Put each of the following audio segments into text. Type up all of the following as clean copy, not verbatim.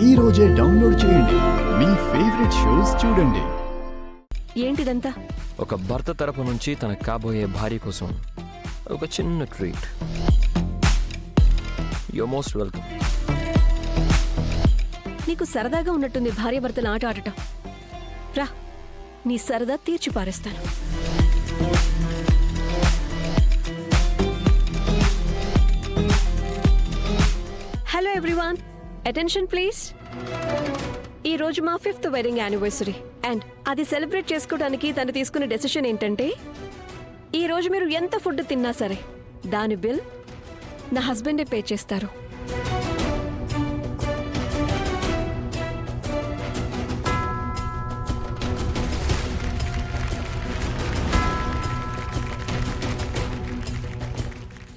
ఈ రోజే డౌన్లోడ్ చేయండి. మీ ఫేవరెట్ షోస్ చూడండి. ఏంటిదంతా? ఒక భర్త తరపు నుంచి తన కాబోయే భార్య కోసం ఒక చిన్న ట్రీట్. You most welcome. నీకు సరదాగా ఉన్నట్టుంది భార్యాభర్తల ఆట ఆడటం. రా, నీ సరదా తీర్చి పారేస్తాను. Hello everyone, attention please. ఈ రోజు మా 5th వెడ్డింగ్ యానివర్సరీ అండ్ అది సెలబ్రేట్ చేసుకోవడానికి తను తీసుకున్న డెసిషన్ ఏంటంటే, ఈ రోజు మీరు ఎంత ఫుడ్ తిన్నా సరే దాని బిల్ నా హస్బెండే పే చేస్తారు.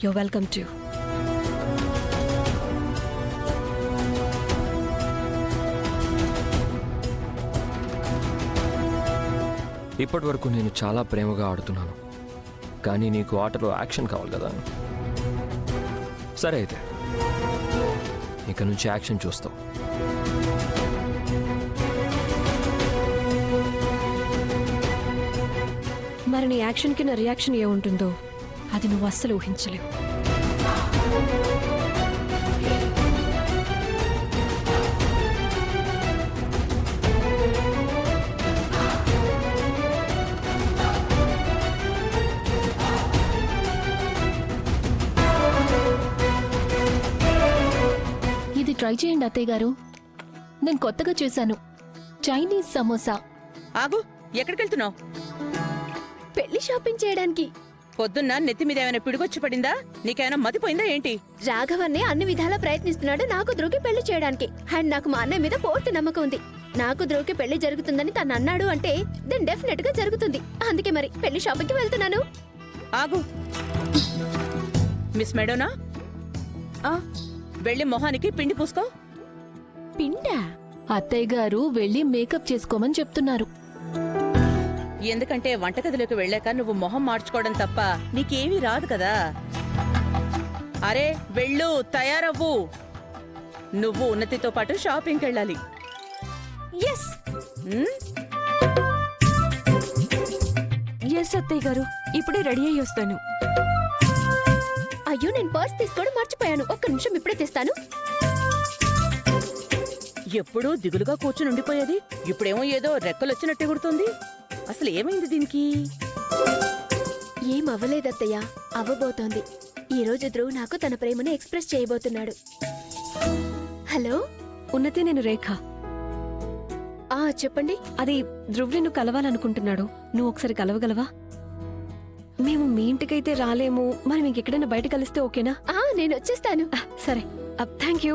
You're welcome to. ఇప్పటి వరకు నేను చాలా ప్రేమగా ఆడుతున్నాను, కానీ నీకు ఆటలో యాక్షన్ కావాలి కదా. సరే అయితే ఇక నుంచి యాక్షన్ చూస్తావు. మరి నీ యాక్షన్కి నా రియాక్షన్ ఏముంటుందో అది నువ్వు అస్సలు ఊహించలేవు. ఇది ట్రై చేయండి అత్తయ్య గారు. నేను కొత్తగా చేశాను చైనీస్ సమోసా. ఆగు, ఎక్కడికెళ్తున్నావు? పెళ్లి షాపింగ్ చేయడానికి. పొద్దున్న నెత్తి మీద ఏమైనా పిడుగొచ్చి పడిందా? నీకేమైనా మతిపోయిందా ఏంటి? రాఘవన్నే అన్ని విధాలా ప్రయత్నిస్తున్నాడు నాకు ద్రోకి పెళ్లి చేయడానికి. అండ్ నాకు మా అన్నయ్య మీద పూర్తి నమ్మకం ఉంది. నాకు ద్రోకి పెళ్లి జరుగుతుందని తను అన్నాడు అంటే దెన్ డెఫినెట్ గా జరుగుతుంది. అందుకే మరి పెళ్లి షాపింగ్ కి వెళ్తున్నాను. ఆగు, మిస్ మెడోనా, వెళ్ళి మొహానికి పిండి పూసుకో. పిండా? అత్తయ్య గారు వెళ్ళి మేకప్ చేసుకోమని చెప్తున్నారు. ఎందుకంటే వంటగదిలోకి వెళ్ళాక నువ్వు మొహం మార్చుకోవడం తప్ప నీకేమీ రాదు కదా. అరే వెళ్ళు, తయారవ్వు. నువ్వు ఉన్నతితో పాటు షాపింగ్కి వెళ్ళాలి. ఎస్ ఎస్ అత్తయ్య గారు, ఇప్పుడే రెడీ అయ్యి వస్తాను. అయ్యో, నేను పర్స్ తీసుకోవడం మర్చిపోయాను. ఒక్క నిమిషం, ఇప్పుడే తెస్తాను. ఎప్పుడూ దిగులుగా కూర్చుని ఉండిపోయేది ఇప్పుడేమో ఏదో రెక్కలొచ్చినట్టు ఎగురుతుంది. అసలు ఏమైంది దీనికి? ఏం అవ్వలేదత్తయ్య, అవ్వబోతోంది. ఈ రోజు ధ్రువ్ నాకు తన ప్రేమను ఎక్స్ప్రెస్ చేయబోతున్నాడు. హలో ఉన్నతి, నేను రేఖ. చెప్పండి. అది ధ్రువ్ నిన్ను కలవాలనుకుంటున్నాడు. నువ్వు ఒకసారి కలవగలవా? మేము మీ ఇంటికైతే రాలేము, మరి ఇంకెక్కడైనా బయట కలిస్తే ఓకేనా? నేను వచ్చేస్తాను. సరే, థ్యాంక్ యూ.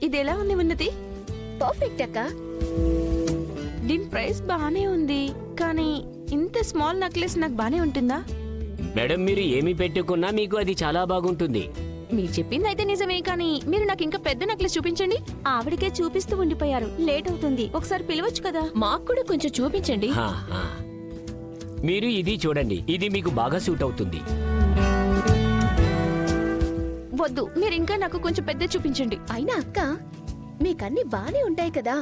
ఇది ఎలా ఉంది ఉన్నతి? పర్ఫెక్ట్ అక్క. దీని ప్రైస్ బానే ఉంది, కానీ ఇంత స్మాల్ నెక్లెస్ నాకు బానే ఉంటుందా? మేడం, మీరు ఏమి పెట్టుకున్నా మీకు అది చాలా బాగుంటుంది. మీరు చెప్పింది అయితే నిజమే, కానీ మీరు నాకు ఇంకా పెద్ద నెక్లెస్ చూపించండి. ఆవిడకే చూపిస్తూ ఉండిపోయారు, లేట్ అవుతుంది. ఒకసారి పిలవచ్చు కదా. మాకు కూడా కొంచెం చూపించండి. హా, హా. మీరు ఇది చూడండి, ఇది మీకు బాగా సూట్ అవుతుంది. వద్దు, మీరు ఇంకా నాకు కొంచెం పెద్ద చూపించండి. అయినా అక్క, మీకన్నీ బానే ఉంటాయి కదా.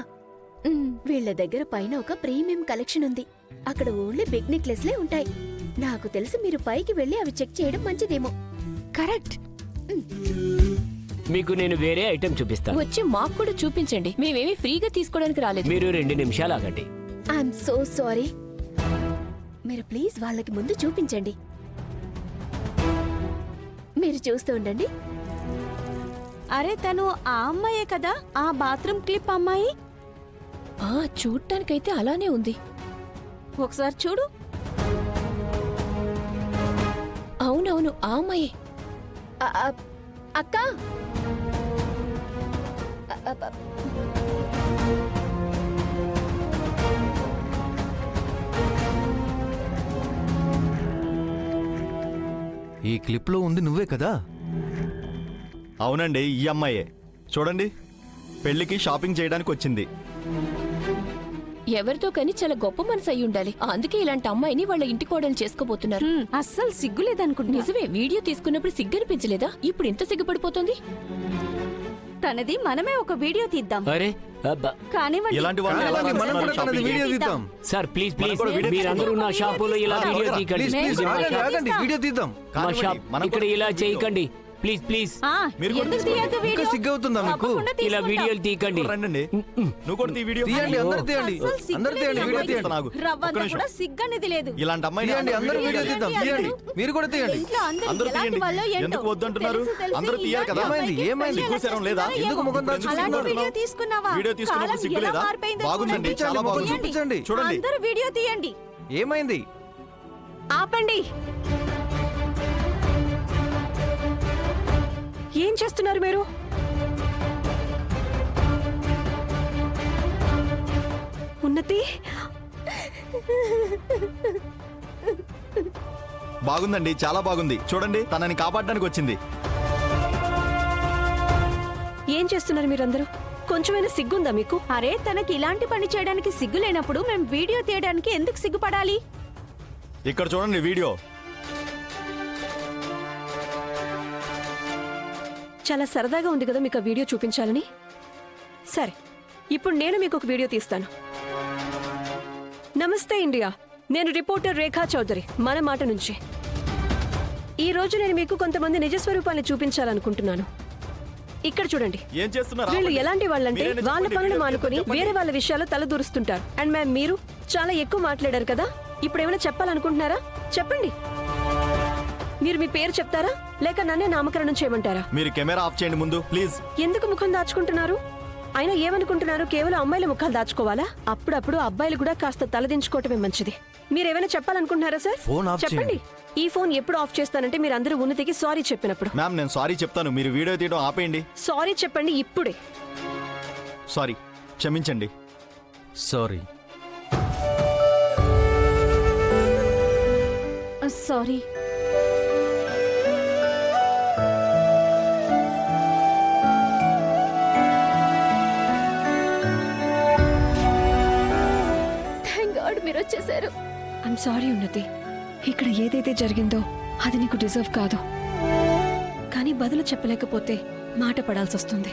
వీళ్ళ దగ్గర పైన ఒక ప్రీమియం కలెక్షన్ ఉంది. అక్కడ ఓన్లీ బిగ్ నెక్లెస్లే ఉంటాయి. నాకు తెలిసి మీరు పైకి వెళ్ళి అవి చెక్ చేయడం మంచిదేమో. కరెక్ట్. మీకు నేను వేరే ఐటెం చూపిస్తాను. వచ్చి మాకు కూడా చూపించండి. మేమేమి ఫ్రీగా తీసుకోవడానికి రాలేదు. మీరు 2 నిమిషాలు ఆగండి. I'm so sorry. మీరు ప్లీజ్ వాళ్ళకి ముందు చూపించండి. మీరు చూస్తూ ఉండండి. అరే, తను ఆ అమ్మాయే కదా, ఆ బాత్రూమ్ క్లిప్ అమ్మాయి. చూడటానికైతే అలానే ఉంది. ఒకసారి చూడు. అవునవును, ఆ అమ్మాయే. అక్క, ఈ క్లిప్లో ఉంది నువ్వే కదా? అవునండి, ఈ అమ్మాయే. చూడండి, పెళ్లికి షాపింగ్ చేయడానికి వచ్చింది. ఎవరితో కానీ చాలా గొప్ప మనసు అయి ఉండాలి. అందుకే ఇలాంటి అమ్మాయిని వాళ్ళ ఇంటి కోడలు చేసుకోబోతున్నారు. అస్సలు సిగ్గులేదనుకుంటా. నిజమే, వీడియో తీసుకున్నప్పుడు సిగ్గనిపించలేదా? ఇప్పుడు ఎంత సిగ్గుపడిపోతుంది. తనది మనమే ఒక వీడియో తీద్దాం. అరే అబ్బా. కానివ్వండి. ఇలాంటి వాళ్ళని ఎలా మనం కూడా రాస్తున్నారు తనది వీడియో షాపింగ్కి? తీద్దాం. సార్ ప్లీజ్ ప్లీజ్ కూడా వీడియో మీరందరూ నా షాపులో ఇలా వీడియో తీయకండి. ప్లీజ్ ఇది మా ఆగండి, షాప్. ఆగండి, వీడియో తీద్దాం. మా కానివ్వండి, షాప్ మనం ఇక్కడ కూడా ఇలా వీడియో. చేయకండి. ప్లీజ్ ప్లీజ్ ఆ, మీరు కూడా ఎందుకు తీసుకోండి. తీయొద్దు ఇంకా వీడియో? సిగ్గవుతుందా మీకు? తప్పకుండా ఇలా తీసుకుంటాం. వీడియోలు తీయకండి. రండి నువ్వు కూడా తీ వీడియో తీయండి, అందరూ తీయండి, అస్సలు సిగ్గు అందరూ తీయండి, లేదు. వీడియో తీయండి. తీస్తాను, ఆగు. రవ్వంత ఒక్క నిమిషం. కూడా సిగ్గనేది లేదు. ఇలాంటి అమ్మాయిని తీయండి, అందరూ వీడియో తీయండి. తీద్దాం. తీయండి, మీరు కూడా తీయండి. ఇంట్లో అందరూ అందరూ ఎలాంటి తీయండి. వాళ్ళో ఏంటో. ఎందుకు వద్దంటున్నారు? తెలుసు, అందరూ తీయాలి కదా. ఏమైంది? ఏమైంది? సిగ్గు శరం లేదా? ఎందుకు ముఖం అలాంటి దాచుకుంటున్నారు? వీడియో తీసుకున్నావా? వీడియో తీసుకున్నప్పుడు కాలం సిగ్గు ఎలా లేదా? మారిపోయిందో బాగుందండి, చూడండి. చాలా బాగుంది. చూపించండి. చూడండి అందరూ వీడియో తీయండి. ఏమైంది? ఆపండి. ఏం చేస్తున్నారు మీరు? ఉన్నతి, బాగుందండి, చాలా బాగుంది. చూడండి తనని కాపాడడానికి వచ్చింది. ఏం చేస్తున్నారు మీరందరూ? కొంచెమైనా సిగ్గుందా మీకు? అరే తనకి ఇలాంటి పని చేయడానికి సిగ్గు లేనప్పుడు మేము వీడియో తీయడానికి ఎందుకు సిగ్గుపడాలి? ఇక్కడ చూడండి వీడియో. చాలా సరదాగా ఉంది కదా మీకు ఆ వీడియో చూపించాలని. సరే, ఇప్పుడు నేను మీకు ఒక వీడియో తీస్తాను. నమస్తే ఇండియా, నేను రిపోర్టర్ రేఖా చౌదరి, మన మాట నుంచి. ఈ రోజు నేను మీకు కొంతమంది నిజస్వరూపాన్ని చూపించాలనుకుంటున్నాను. ఇక్కడ చూడండి. ఏం చేస్తున్నారు? వీళ్ళు ఆపండి. ఎలాంటి వాళ్ళంటే మీరేనే వాళ్ళ చెప్పండి, పనులు వీడియో మానుకొని చెప్పండి. వేరే వాళ్ళ విషయాల్లో తలదూరుస్తుంటారు. అండ్ మ్యామ్, మీరు చాలా ఎక్కువ మాట్లాడారు కదా, ఇప్పుడు ఏమైనా చెప్పాలనుకుంటున్నారా? చెప్పండి. మీరు మీ పేరు చెప్తారా లేక నన్నే నామకరణం చేయమంటారా? మీరు కెమెరా ఆఫ్ చేయండి ముందు ప్లీజ్. ఎందుకు ముఖం దాచుకుంటున్నారు? అయినా ఏమనుకుంటున్నారు? కేవలం అమ్మాయిల ముఖాలు దాచుకోవాలా? అప్పుడప్పుడు అబ్బాయిలు కూడా కాస్త తలదించుకోవటమే మంచిది. మీరేమైనా చెప్పాలనుకుంటున్నారా సార్? ఫోన్ ఆఫ్ చెప్పండి. ఈ ఫోన్ ఎప్పుడు ఆఫ్ చేస్తానంటే మీరు అందరూ ఉన్నతికి సారీ చెప్పినప్పుడు. మ్యామ్ నేను సారీ చెప్తాను, మీరు వీడియో తీయడం ఆపేయండి. సారీ చెప్పండి ఇప్పుడే. సారీ, క్షమించండి. సారీ. సారీ. థ్యాంక్ గాడ్ మీరు వచ్చేసారు. ఐమ్ సారీ ఉన్నతి. ఇక్కడ ఏదైతే జరిగిందో అది నీకు డిజర్వ్ కాదు. కానీ బదులు చెప్పలేకపోతే మాట పడాల్సి వస్తుంది.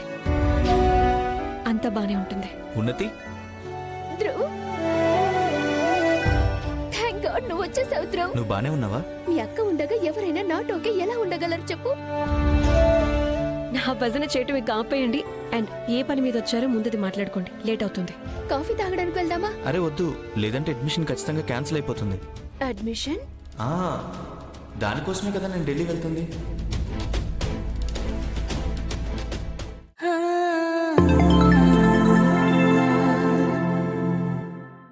అంతా బానే ఉంటుంది. ఉన్నతి, ధ్రువ్, థ్యాంక్ గాడ్ నువ్వు వచ్చేసావు ధ్రువ్. నువ్వు బానే ఉన్నావా? మీ అక్క ఉండగా ఎవరైనా నాటోకే ఎలా ఉండగలరు చెప్పు? నా భజన చేయటం ఇక ఆపేయండి. అండ్ ఏ పని మీద వచ్చారో ముందుది మాట్లాడుకోండి, లేట్ అవుతుంది. కాఫీ తాగడానికి వెళ్దామా? అరే వద్దు, లేదంటే అడ్మిషన్ ఖచ్చితంగా క్యాన్సిల్ అయిపోతుంది. అడ్మిషన్? దానికోసమే కదా నేను ఢిల్లీ వెళ్తుంది.